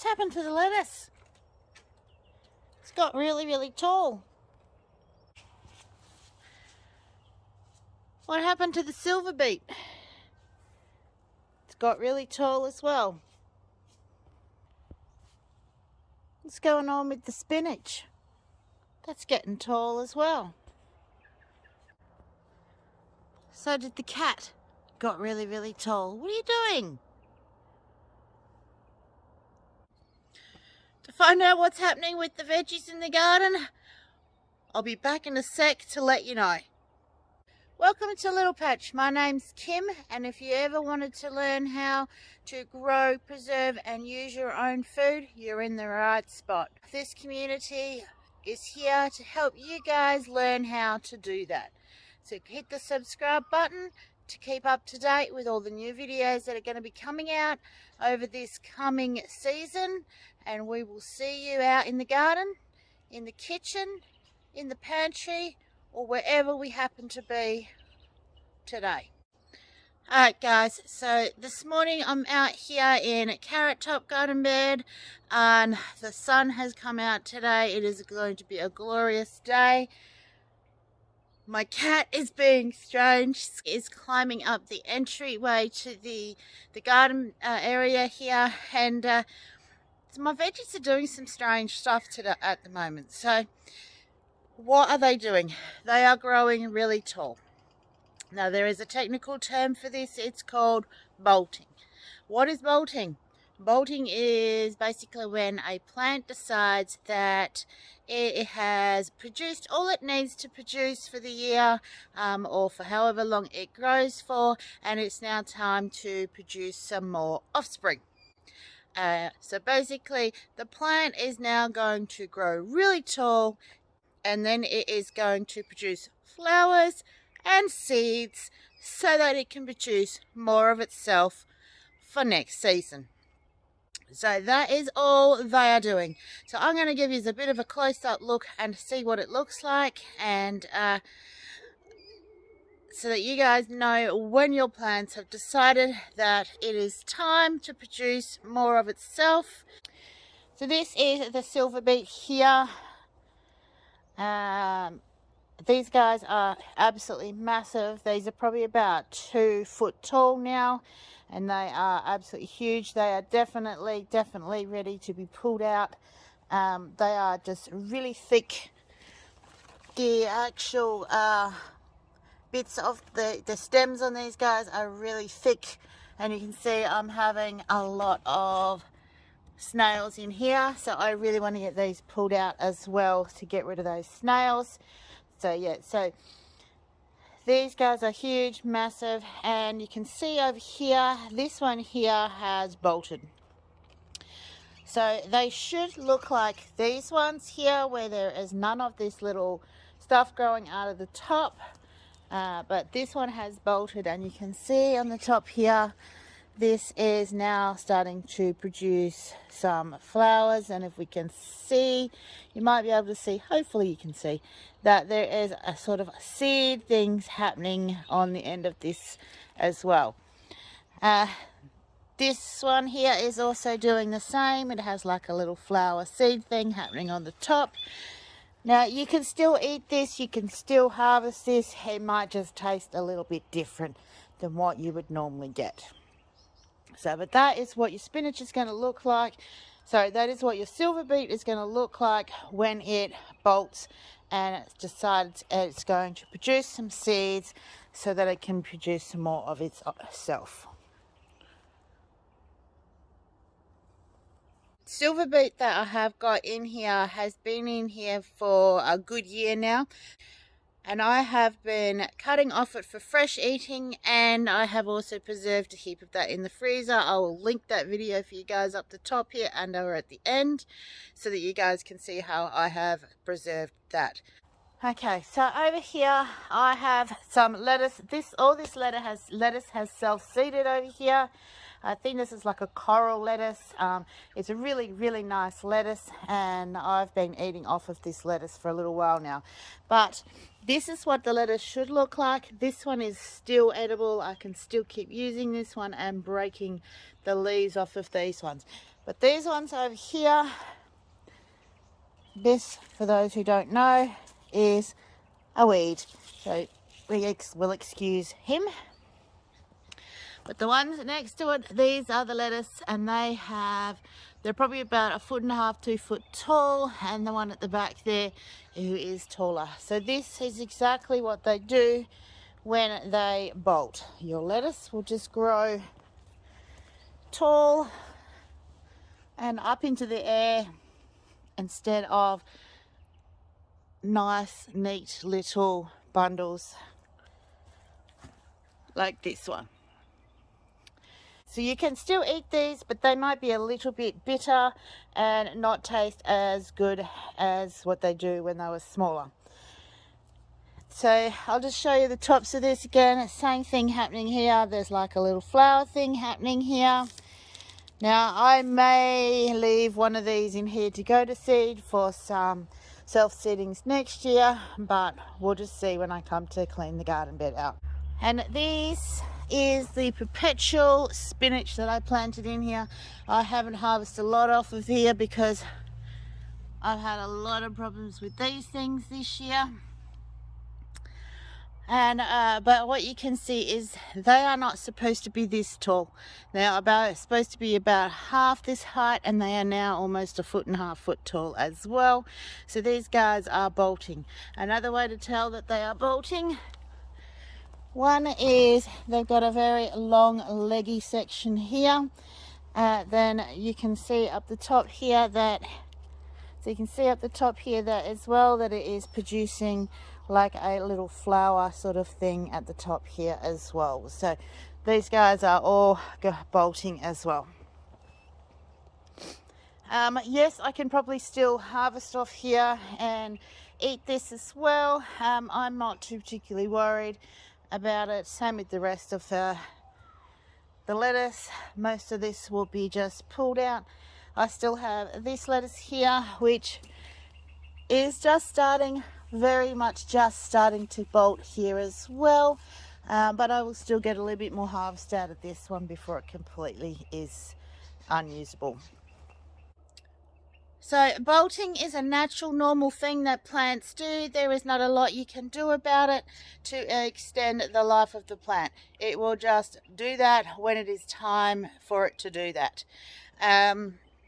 What's happened to the lettuce? It's got really, really tall. What happened to the silver beet? It's got really tall as well. What's going on with the spinach? That's getting tall as well. So did the cat. Got really, really tall. What are you doing? To find out what's happening with the veggies in the garden, I'll be back in a sec to let you know. Welcome to Little Patch. My name's Kim, and if you ever wanted to learn how to grow, preserve and use your own food, you're in the right spot. This community is here to help you guys learn how to do that. So hit the subscribe button to keep up to date with all the new videos that are going to be coming out over this coming season, and we will see you out in the garden, in the kitchen, in the pantry, or wherever we happen to be today. Alright guys, so this morning I'm out here in Carrot Top Garden Bed, and the sun has come out today. It is going to be a glorious day. My cat is being strange, is climbing up the entryway to the garden area here, and so my veggies are doing some strange stuff today at the moment. So what are they doing? They are growing really tall. Now there is a technical term for this. It's called bolting. What is bolting? Bolting is basically when a plant decides that it has produced all it needs to produce for the year, or for however long it grows for, and it's now time to produce some more offspring. So basically the plant is now going to grow really tall, and then it is going to produce flowers and seeds so that it can produce more of itself for next season. So that is all they are doing. So I'm going to give you a bit of a close-up look and see what it looks like, and so that you guys know when your plants have decided that it is time to produce more of itself. So this is the silver beet here. These guys are absolutely massive. These are probably about 2 foot tall now, and they are absolutely huge. They are definitely ready to be pulled out. They are just really thick. The actual bits of the stems on these guys are really thick, and you can see I'm having a lot of snails in here, so I really want to get these pulled out as well to get rid of those snails. So yeah, so these guys are huge, massive, and you can see over here, this one here has bolted. So they should look like these ones here, where there is none of this little stuff growing out of the top, but this one has bolted, and you can see on the top here, this is now starting to produce some flowers. And if we can see, you might be able to see, hopefully you can see, that there is a sort of seed things happening on the end of this as well. This one here is also doing the same. It has like a little flower seed thing happening on the top. Now you can still eat this, you can still harvest this. It might just taste a little bit different than what you would normally get. So, but that is what your spinach is going to look like. So that is what your silver beet is going to look like when it bolts and it's decided it's going to produce some seeds so that it can produce some more of itself. Silver beet that I have got in here has been in here for a good year now, and I have been cutting off it for fresh eating, and I have also preserved a heap of that in the freezer. I will link that video for you guys up the top here and over at the end so that you guys can see how I have preserved that. Okay, so over here I have some lettuce. All this lettuce has self-seeded over here. I think this is like a coral lettuce. It's a really, really nice lettuce, and I've been eating off of this lettuce for a little while now. But this is what the lettuce should look like. This one is still edible. I can still keep using this one and breaking the leaves off of these ones. But these ones over here, this, for those who don't know, is a weed. So we'll excuse him. But the ones next to it, these are the lettuce, and they're probably about 1.5 to 2 foot tall, and the one at the back there who is taller. So this is exactly what they do when they bolt. Your lettuce will just grow tall and up into the air instead of nice, neat little bundles like this one. So you can still eat these, but they might be a little bit bitter and not taste as good as what they do when they were smaller. So I'll just show you the tops of this again. Same thing happening here. There's like a little flower thing happening here. Now I may leave one of these in here to go to seed for some self-seedings next year, but we'll just see when I come to clean the garden bed out. And this is the Perpetual Spinach that I planted in here. I haven't harvested a lot off of here because I've had a lot of problems with these things this year. And but what you can see is they are not supposed to be this tall. They are supposed to be about half this height, and they are now almost 1.5 foot tall as well. So these guys are bolting. Another way to tell that they are bolting, one is they've got a very long leggy section here. Then you can see up the top here that as well that it is producing like a little flower sort of thing at the top here as well. So these guys are all bolting as well. Yes, I can probably still harvest off here and eat this as well. I'm not too particularly worried about it. Same with the rest of the lettuce. Most of this will be just pulled out. I still have this lettuce here, which is just starting, very much just starting to bolt here as well. But I will still get a little bit more harvest out of this one before it completely is unusable. So bolting is a natural, normal thing that plants do. There is not a lot you can do about it to extend the life of the plant. It will just do that when it is time for it to do that.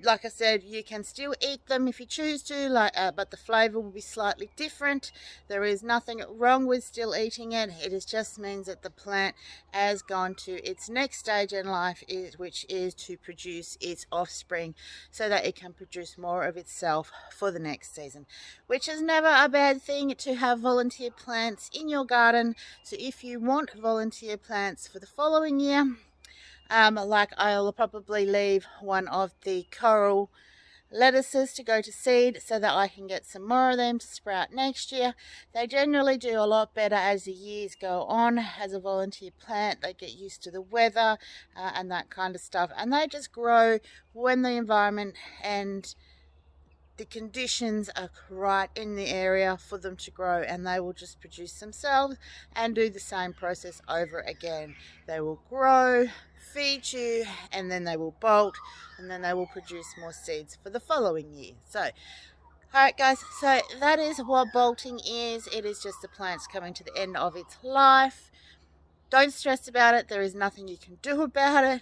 Like I said, you can still eat them if you choose to, but the flavor will be slightly different. There is nothing wrong with still eating it. It just means that the plant has gone to its next stage in life, which is to produce its offspring so that it can produce more of itself for the next season, which is never a bad thing to have volunteer plants in your garden. So if you want volunteer plants for the following year, like I'll probably leave one of the coral lettuces to go to seed so that I can get some more of them to sprout next year. They generally do a lot better as the years go on. As a volunteer plant, they get used to the weather and that kind of stuff, and they just grow when the environment and the conditions are right in the area for them to grow, and they will just produce themselves and do the same process over again. They will grow, feed you, and then they will bolt, and then they will produce more seeds for the following year. So alright guys, so that is what bolting is. It is just the plants coming to the end of its life. Don't stress about it. There is nothing you can do about it.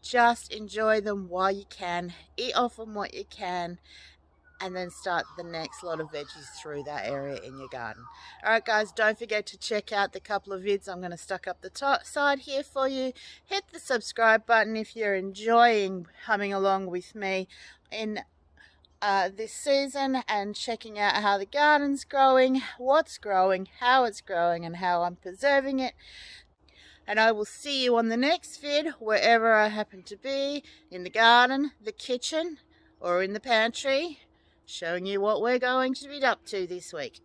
Just enjoy them while you can, eat off them what you can, and then start the next lot of veggies through that area in your garden. Alright guys, don't forget to check out the couple of vids I'm going to stuck up the top side here for you. Hit the subscribe button if you're enjoying coming along with me in this season and checking out how the garden's growing, what's growing, how it's growing, and how I'm preserving it. And I will see you on the next vid, wherever I happen to be, in the garden, the kitchen, or in the pantry, showing you what we're going to be up to this week.